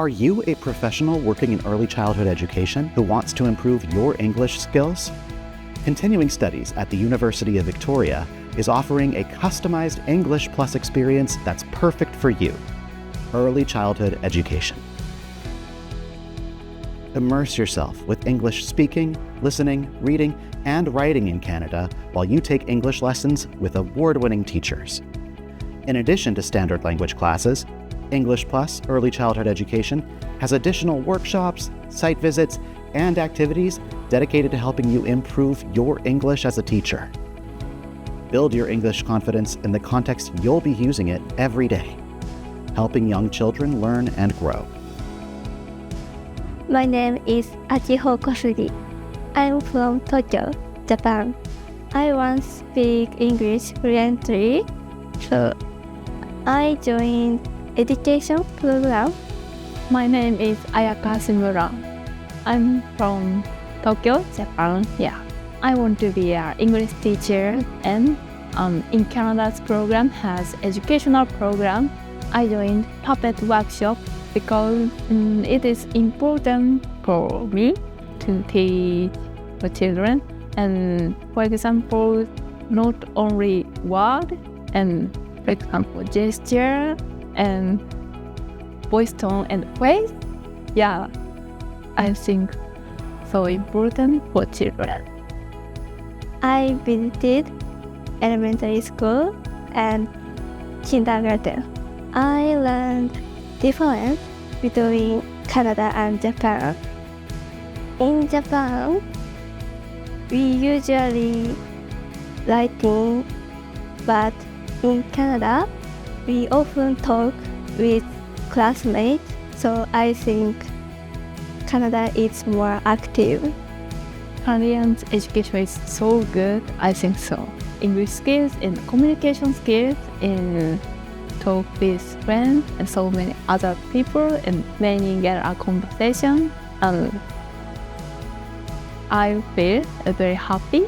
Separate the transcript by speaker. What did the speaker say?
Speaker 1: Are you a professional working in early childhood education who wants to improve your English skills? Continuing Studies at the University of Victoria is offering a customized English Plus experience that's perfect for you. Early childhood education. Immerse yourself with English speaking, listening, reading, and writing in Canada while you take English lessons with award-winning teachers. In addition to standard language classes, English Plus Early Childhood Education has additional workshops, site visits, and activities dedicated to helping you improve your English as a teacher. Build your English confidence in the context you'll be using it every day, helping young children learn and grow.
Speaker 2: My name is Achiho Kosugi. I'm from Tokyo, Japan. I want to speak English fluently, so I joined education program.
Speaker 3: My name is Ayaka Shimura. I'm from Tokyo, Japan. I want to be an English teacher, and in Canada's program has educational program. I joined puppet workshop because it is important for me to teach the children. And for example, not only word and for example gesture and voice tone and face. I think so important for children.
Speaker 2: I visited elementary school and kindergarten. I learned difference between Canada and Japan. In Japan, we usually writing, but in Canada, we often talk with classmates, so I think Canada is more active.
Speaker 3: Canadian education is so good, I think so. English skills and communication skills in talk with friends and so many other people and many get a conversation, and I feel very happy.